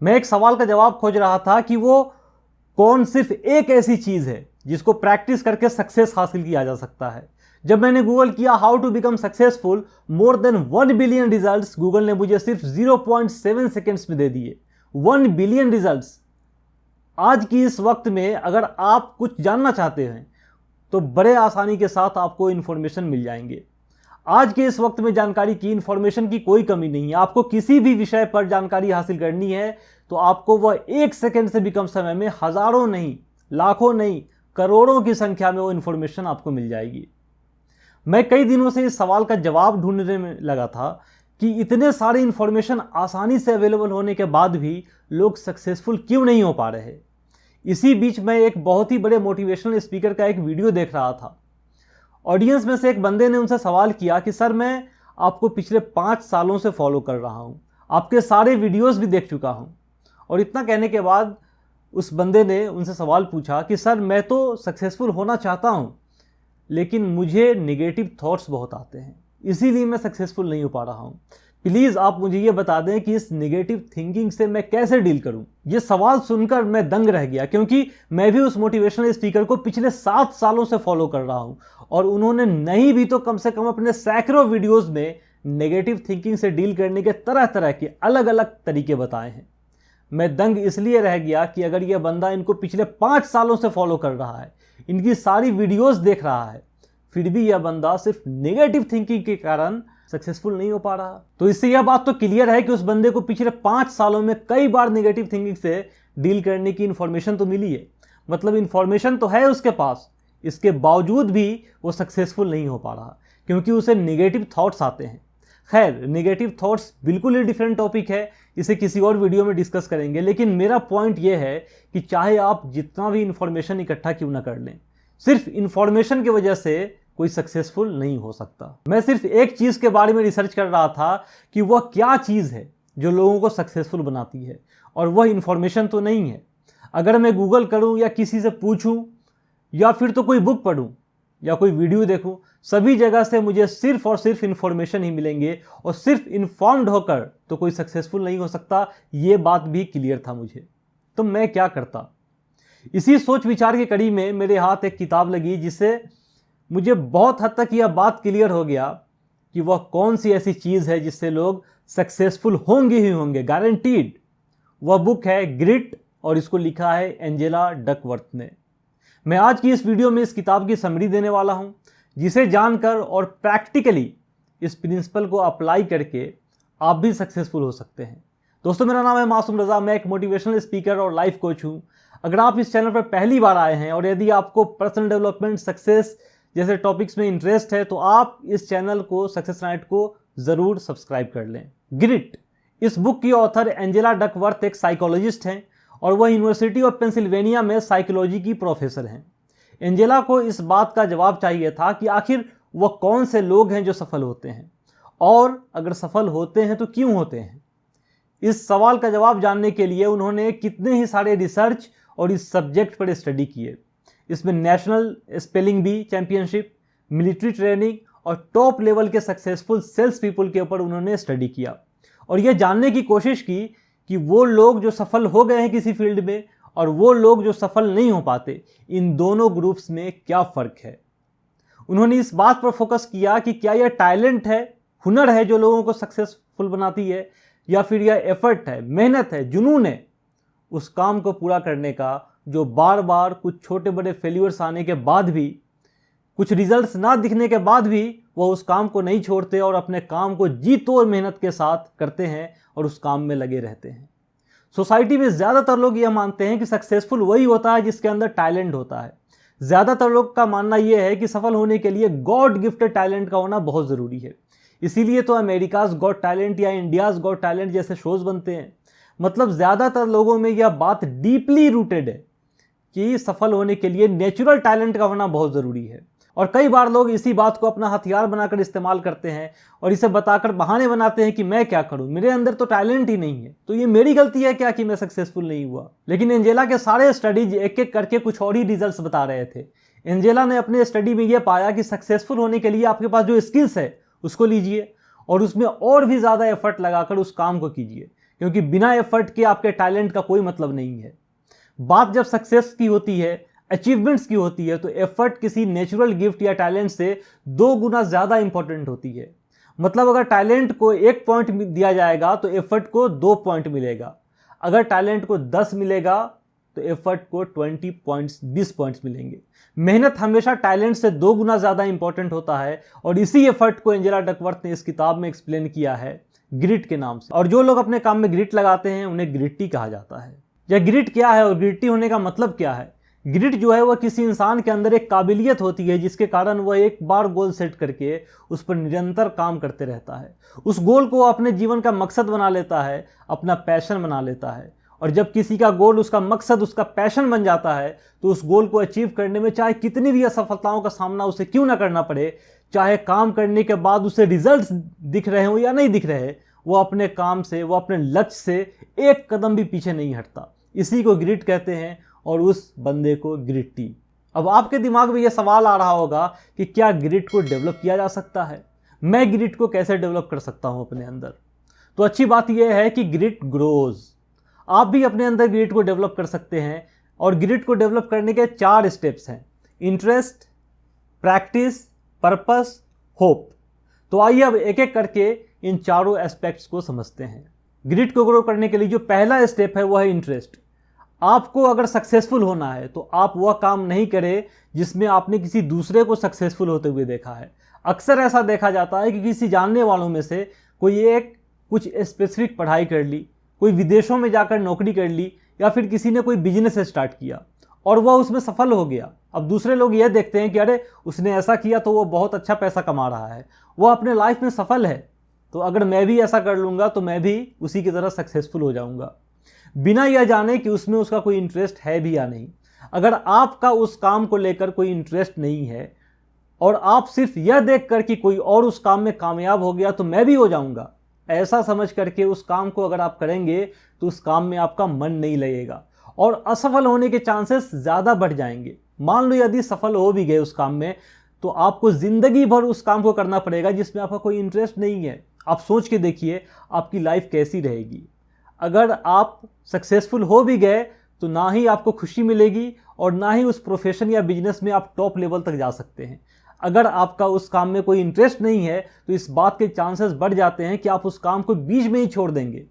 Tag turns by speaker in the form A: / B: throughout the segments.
A: मैं एक सवाल का जवाब खोज रहा था कि वो कौन सिर्फ एक ऐसी चीज है जिसको प्रैक्टिस करके सक्सेस हासिल किया जा सकता है। जब मैंने गूगल किया how to become successful, more than 1 billion results Google ने मुझे सिर्फ 0.7 सेकेंड्स में दे दिए। 1 बिलियन रिजल्ट्स। आज की इस वक्त में अगर आप कुछ जानना चाहते हैं तो बड़े आसानी के साथ आपको इन्फॉर्मेशन मिल जाएंगे। आज के इस वक्त में जानकारी की, इन्फॉर्मेशन की कोई कमी नहीं है। आपको किसी भी विषय पर जानकारी हासिल करनी है तो आपको वह 1 सेकेंड से भी कम समय में हजारों नहीं, लाखों नहीं, करोड़ों की संख्या में वो इन्फॉर्मेशन आपको मिल जाएगी। मैं कई दिनों से इस सवाल का जवाब ढूंढने में लगा था कि इतने सारे इन्फॉर्मेशन आसानी से अवेलेबल होने के बाद भी लोग सक्सेसफुल क्यों नहीं हो पा रहे। इसी बीच मैं एक बहुत ही बड़े मोटिवेशनल स्पीकर का एक वीडियो देख रहा था। ऑडियंस में से एक बंदे ने उनसे सवाल किया कि सर, मैं आपको पिछले 5 सालों से फॉलो कर रहा हूं, आपके सारे वीडियोस भी देख चुका हूं। और इतना कहने के बाद उस बंदे ने उनसे सवाल पूछा कि सर, मैं तो सक्सेसफुल होना चाहता हूं लेकिन मुझे नेगेटिव थॉट्स बहुत आते हैं, इसीलिए मैं सक्सेसफुल नहीं हो पा रहा हूं। प्लीज़ आप मुझे ये बता दें कि इस नेगेटिव थिंकिंग से मैं कैसे डील करूं। ये सवाल सुनकर मैं दंग रह गया, क्योंकि मैं भी उस मोटिवेशनल स्पीकर को पिछले 7 सालों से फॉलो कर रहा हूं और उन्होंने नहीं भी तो कम से कम अपने सैकड़ों वीडियोस में नेगेटिव थिंकिंग से डील करने के तरह तरह के अलग अलग तरीके बताए हैं। मैं दंग इसलिए रह गया कि अगर यह बंदा इनको पिछले 5 सालों से फॉलो कर रहा है, इनकी सारी वीडियोस देख रहा है, फिर भी यह बंदा सिर्फ नेगेटिव थिंकिंग के कारण सक्सेसफुल नहीं हो पा रहा, तो इससे यह बात तो क्लियर है कि उस बंदे को पिछले 5 सालों में कई बार नेगेटिव थिंकिंग से डील करने की इंफॉर्मेशन तो मिली है। मतलब इंफॉर्मेशन तो है उसके पास, इसके बावजूद भी वो सक्सेसफुल नहीं हो पा रहा क्योंकि उसे नेगेटिव थॉट्स आते हैं। खैर, नेगेटिव थॉट्स बिल्कुल ही डिफरेंट टॉपिक है, इसे किसी और वीडियो में डिस्कस करेंगे। लेकिन मेरा पॉइंट यह है कि चाहे आप जितना भी इंफॉर्मेशन इकट्ठा क्यों ना कर लें, सिर्फ इंफॉर्मेशन की वजह से कोई सक्सेसफुल नहीं हो सकता। मैं सिर्फ एक चीज के बारे में रिसर्च कर रहा था कि वह क्या चीज है जो लोगों को सक्सेसफुल बनाती है, और वह इंफॉर्मेशन तो नहीं है। अगर मैं गूगल करूं या किसी से पूछूं या फिर तो कोई बुक पढूं या कोई वीडियो देखूं, सभी जगह से मुझे सिर्फ और सिर्फ इंफॉर्मेशन ही मिलेंगे और सिर्फ इन्फॉर्म्ड होकर तो कोई सक्सेसफुल नहीं हो सकता। ये बात भी क्लियर था मुझे। तो मैं क्या करता? इसी सोच विचार की कड़ी में मेरे हाथ एक किताब लगी जिससे मुझे बहुत हद तक यह बात क्लियर हो गया कि वह कौन सी ऐसी चीज है जिससे लोग सक्सेसफुल होंगे ही होंगे, गारंटीड। वह बुक है ग्रिट और इसको लिखा है एंजेला डकवर्थ ने। मैं आज की इस वीडियो में इस किताब की समरी देने वाला हूं, जिसे जानकर और प्रैक्टिकली इस प्रिंसिपल को अप्लाई करके आप भी सक्सेसफुल हो सकते हैं। दोस्तों, मेरा नाम है मासूम रजा, मैं एक मोटिवेशनल स्पीकर और लाइफ कोच हूं। अगर आप इस चैनल पर पहली बार आए हैं और यदि आपको पर्सनल डेवलपमेंट, सक्सेस जैसे टॉपिक्स में इंटरेस्ट है तो आप इस चैनल को, सक्सेस नाइट को जरूर सब्सक्राइब कर लें। ग्रिट, इस बुक की ऑथर एंजेला डकवर्थ एक साइकोलॉजिस्ट हैं और वह यूनिवर्सिटी ऑफ पेंसिल्वेनिया में साइकोलॉजी की प्रोफेसर हैं। एंजेला को इस बात का जवाब चाहिए था कि आखिर वह कौन से लोग हैं जो सफल होते हैं, और अगर सफल होते हैं तो क्यों होते हैं। इस सवाल का जवाब जानने के लिए उन्होंने कितने ही सारे रिसर्च और इस सब्जेक्ट पर स्टडी किए। इसमें national spelling bee championship, military training और टॉप लेवल के सक्सेसफुल सेल्स पीपल के ऊपर उन्होंने स्टडी किया और यह जानने की कोशिश की कि वो लोग जो सफल हो गए हैं किसी फील्ड में और वो लोग जो सफल नहीं हो पाते, इन दोनों ग्रुप्स में क्या फ़र्क है। उन्होंने इस बात पर फोकस किया कि क्या यह टैलेंट है, हुनर है जो लोगों को सक्सेसफुल बनाती है, या फिर यह एफर्ट है, मेहनत है, जुनून है उस काम को पूरा करने का जो बार बार कुछ छोटे बड़े फेल्यूर्स आने के बाद भी, कुछ रिजल्ट्स ना दिखने के बाद भी वह उस काम को नहीं छोड़ते और अपने काम को जी तोड़ मेहनत के साथ करते हैं और उस काम में लगे रहते हैं। सोसाइटी में ज़्यादातर लोग यह मानते हैं कि सक्सेसफुल वही होता है जिसके अंदर टैलेंट होता है। ज़्यादातर लोग का मानना यह है कि सफल होने के लिए गॉड गिफ्टेड टैलेंट का होना बहुत ज़रूरी है। इसीलिए तो अमेरिकाज गॉट टैलेंट या इंडियाज गॉट टैलेंट जैसे शोज बनते हैं। मतलब ज़्यादातर लोगों में यह बात डीपली रूटेड है कि सफल होने के लिए नेचुरल टैलेंट का होना बहुत ज़रूरी है। और कई बार लोग इसी बात को अपना हथियार बनाकर इस्तेमाल करते हैं और इसे बताकर बहाने बनाते हैं कि मैं क्या करूं, मेरे अंदर तो टैलेंट ही नहीं है, तो ये मेरी गलती है क्या कि मैं सक्सेसफुल नहीं हुआ। लेकिन एंजेला के सारे स्टडीज एक एक करके कुछ और ही रिजल्ट्स बता रहे थे। एंजेला ने अपने स्टडी में यह पाया कि सक्सेसफुल होने के लिए आपके पास जो स्किल्स है उसको लीजिए और उसमें और भी ज़्यादा एफर्ट लगाकर उस काम को कीजिए, क्योंकि बिना एफर्ट के आपके टैलेंट का कोई मतलब नहीं है। बात जब सक्सेस की होती है, अचीवमेंट्स की होती है, तो एफर्ट किसी नेचुरल गिफ्ट या टैलेंट से 2 गुना ज़्यादा इंपॉर्टेंट होती है। मतलब अगर टैलेंट को 1 पॉइंट दिया जाएगा तो एफर्ट को 2 पॉइंट मिलेगा। अगर टैलेंट को 10 मिलेगा तो एफर्ट को 20 पॉइंट्स मिलेंगे। मेहनत हमेशा टैलेंट से 2 गुना ज़्यादा इंपॉर्टेंट होता है और इसी एफर्ट को एंजेला डकवर्थ ने इस किताब में एक्सप्लेन किया है ग्रिट के नाम से। और जो लोग अपने काम में ग्रिट लगाते हैं उन्हें ग्रिटी कहा जाता है। यह ग्रिट क्या है और ग्रिटी होने का मतलब क्या है? ग्रिट जो है वह किसी इंसान के अंदर एक काबिलियत होती है जिसके कारण वह एक बार गोल सेट करके उस पर निरंतर काम करते रहता है। उस गोल को अपने जीवन का मकसद बना लेता है, अपना पैशन बना लेता है। और जब किसी का गोल उसका मकसद, उसका पैशन बन जाता है तो उस गोल को अचीव करने में चाहे कितनी भी असफलताओं का सामना उसे क्यों ना करना पड़े, चाहे काम करने के बाद उसे रिजल्ट्स दिख रहे हो या नहीं दिख रहे, वो अपने काम से, वो अपने लक्ष्य से एक कदम भी पीछे नहीं हटता। इसी को ग्रिट कहते हैं और उस बंदे को ग्रिटी। अब आपके दिमाग में यह सवाल आ रहा होगा कि क्या ग्रिट को डेवलप किया जा सकता है? मैं ग्रिट को कैसे डेवलप कर सकता हूं अपने अंदर? तो अच्छी बात यह है कि ग्रिट ग्रोज। आप भी अपने अंदर ग्रिट को डेवलप कर सकते हैं और ग्रिट को डेवलप करने के 4 स्टेप्स हैं: इंटरेस्ट, प्रैक्टिस, पर्पस, होप। तो आइए अब एक एक करके इन चारों एस्पेक्ट्स को समझते हैं। ग्रिट को ग्रो करने के लिए जो पहला स्टेप है वह है इंटरेस्ट। आपको अगर सक्सेसफुल होना है तो आप वह काम नहीं करें जिसमें आपने किसी दूसरे को सक्सेसफुल होते हुए देखा है। अक्सर ऐसा देखा जाता है कि किसी जानने वालों में से कोई एक कुछ स्पेसिफिक पढ़ाई कर ली, कोई विदेशों में जाकर नौकरी कर ली, या फिर किसी ने कोई बिजनेस स्टार्ट किया और वह उसमें सफल हो गया। अब दूसरे लोग यह देखते हैं कि अरे उसने ऐसा किया तो वो बहुत अच्छा पैसा कमा रहा है, वह अपने लाइफ में सफल है, तो अगर मैं भी ऐसा कर लूँगा तो मैं भी उसी की तरह सक्सेसफुल हो जाऊँगा, बिना यह जाने कि उसमें उसका कोई इंटरेस्ट है भी या नहीं। अगर आपका उस काम को लेकर कोई इंटरेस्ट नहीं है और आप सिर्फ यह देखकर कि कोई और उस काम में कामयाब हो गया तो मैं भी हो जाऊँगा, ऐसा समझ करके उस काम को अगर आप करेंगे तो उस काम में आपका मन नहीं लगेगा और असफल होने के चांसेस ज़्यादा बढ़ जाएंगे। मान लो यदि सफल हो भी गए उस काम में तो आपको ज़िंदगी भर उस काम को करना पड़ेगा जिसमें आपका कोई इंटरेस्ट नहीं है। आप सोच के देखिए आपकी लाइफ कैसी रहेगी। अगर आप सक्सेसफुल हो भी गए तो ना ही आपको खुशी मिलेगी और ना ही उस प्रोफेशन या बिजनेस में आप टॉप लेवल तक जा सकते हैं। अगर आपका उस काम में कोई इंटरेस्ट नहीं है तो इस बात के चांसेस बढ़ जाते हैं कि आप उस काम को बीच में ही छोड़ देंगे।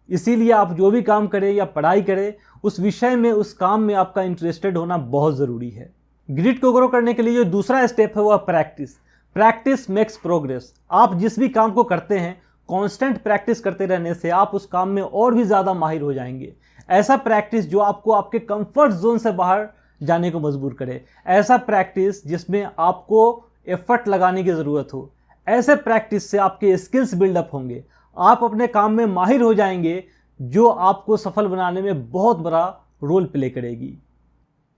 A: इसीलिए आप जो भी काम करें या पढ़ाई करें, उस विषय में, उस काम में आपका इंटरेस्टेड होना बहुत ज़रूरी है। ग्रिट को ग्रो करने के लिए जो दूसरा स्टेप है वह प्रैक्टिस। Practice makes progress. आप जिस भी काम को करते हैं, कांस्टेंट प्रैक्टिस करते रहने से आप उस काम में और भी ज़्यादा माहिर हो जाएंगे। ऐसा प्रैक्टिस जो आपको आपके कंफर्ट जोन से बाहर जाने को मजबूर करे, ऐसा प्रैक्टिस जिसमें आपको एफर्ट लगाने की ज़रूरत हो। ऐसे प्रैक्टिस से आपके स्किल्स बिल्डअप होंगे, आप अपने काम में माहिर हो जाएंगे, जो आपको सफल बनाने में बहुत बड़ा रोल प्ले करेगी।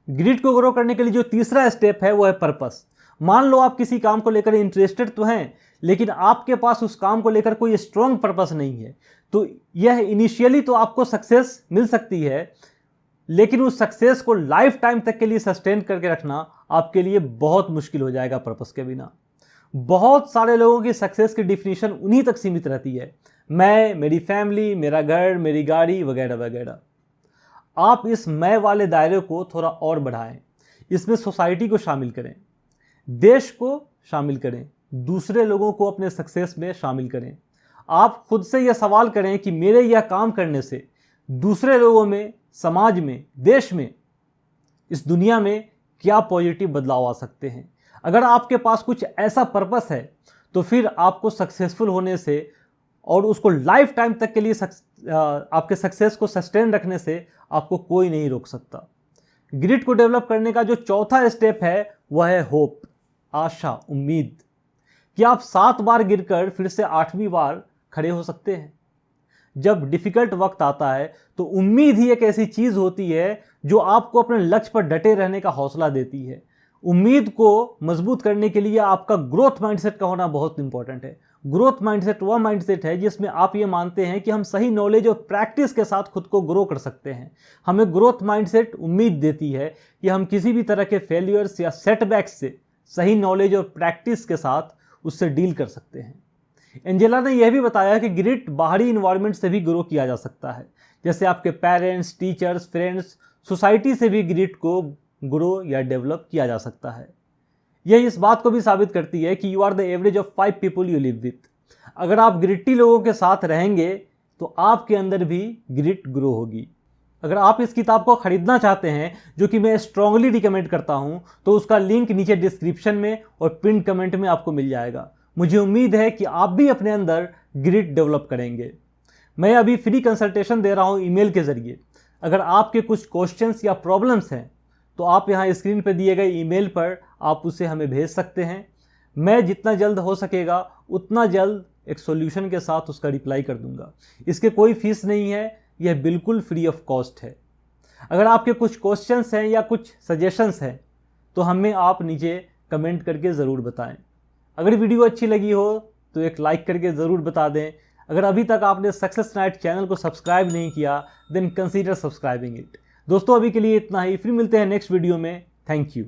A: ग्रिट को ग्रो करने के लिए जो तीसरा स्टेप है वो है पर्पस। मान लो आप किसी काम को लेकर इंटरेस्टेड तो हैं, लेकिन आपके पास उस काम को लेकर कोई स्ट्रॉन्ग पर्पस नहीं है, तो यह इनिशियली तो आपको सक्सेस मिल सकती है, लेकिन उस सक्सेस को लाइफ टाइम तक के लिए सस्टेन करके रखना आपके लिए बहुत मुश्किल हो जाएगा पर्पस के बिना। बहुत सारे लोगों की सक्सेस की डिफिनीशन उन्हीं तक सीमित रहती है, मैं, मेरी फैमिली, मेरा घर, मेरी गाड़ी वगैरह वगैरह। आप इस मैं वाले दायरे को थोड़ा और बढ़ाएं, इसमें सोसाइटी को शामिल करें, देश को शामिल करें, दूसरे लोगों को अपने सक्सेस में शामिल करें। आप खुद से यह सवाल करें कि मेरे यह काम करने से दूसरे लोगों में, समाज में, देश में, इस दुनिया में क्या पॉजिटिव बदलाव आ सकते हैं। अगर आपके पास कुछ ऐसा पर्पस है तो फिर आपको सक्सेसफुल होने से और उसको लाइफ टाइम तक के लिए आपके सक्सेस को सस्टेन रखने से आपको कोई नहीं रोक सकता। ग्रिट को डेवलप करने का जो चौथा स्टेप है वह है होप, आशा, उम्मीद। कि आप 7 बार गिरकर फिर से 8वीं बार खड़े हो सकते हैं। जब डिफिकल्ट वक्त आता है तो उम्मीद ही एक ऐसी चीज़ होती है जो आपको अपने लक्ष्य पर डटे रहने का हौसला देती है। उम्मीद को मजबूत करने के लिए आपका ग्रोथ माइंडसेट का होना बहुत इंपॉर्टेंट है। ग्रोथ माइंडसेट वह माइंडसेट है जिसमें आप ये मानते हैं कि हम सही नॉलेज और प्रैक्टिस के साथ खुद को ग्रो कर सकते हैं। हमें ग्रोथ माइंडसेट उम्मीद देती है कि हम किसी भी तरह के फेलियर्स या सेटबैक्स से सही नॉलेज और प्रैक्टिस के साथ उससे डील कर सकते हैं। एंजेला ने यह भी बताया कि ग्रिट बाहरी इन्वायरमेंट से भी ग्रो किया जा सकता है, जैसे आपके पेरेंट्स, टीचर्स, फ्रेंड्स, सोसाइटी से भी ग्रिट को ग्रो या डेवलप किया जा सकता है। यह इस बात को भी साबित करती है कि you are the average of 5 people you live with. अगर आप ग्रिटी लोगों के साथ रहेंगे तो आपके अंदर भी ग्रिट ग्रो होगी। अगर आप इस किताब को खरीदना चाहते हैं, जो कि मैं स्ट्रांगली रिकमेंड करता हूं, तो उसका लिंक नीचे डिस्क्रिप्शन में और पिन कमेंट में आपको मिल जाएगा। मुझे उम्मीद है कि आप भी अपने अंदर ग्रिट डेवलप करेंगे। मैं अभी फ्री कंसल्टेशन दे रहा हूं ईमेल के ज़रिए। अगर आपके कुछ क्वेश्चंस या प्रॉब्लम्स हैं तो आप यहाँ स्क्रीन पर दिए गए ईमेल पर आप उसे हमें भेज सकते हैं। मैं जितना जल्द हो सकेगा उतना जल्द एक सॉल्यूशन के साथ उसका रिप्लाई कर दूंगा। इसके कोई फीस नहीं है, यह बिल्कुल फ्री ऑफ कॉस्ट है। अगर आपके कुछ क्वेश्चंस हैं या कुछ सजेशंस हैं तो हमें आप नीचे कमेंट करके ज़रूर बताएं। अगर वीडियो अच्छी लगी हो तो एक लाइक करके ज़रूर बता दें। अगर अभी तक आपने सक्सेस नाइट चैनल को सब्सक्राइब नहीं किया देन कंसीडर सब्सक्राइबिंग इट। दोस्तों अभी के लिए इतना ही, फिर मिलते हैं नेक्स्ट वीडियो में। Thank you.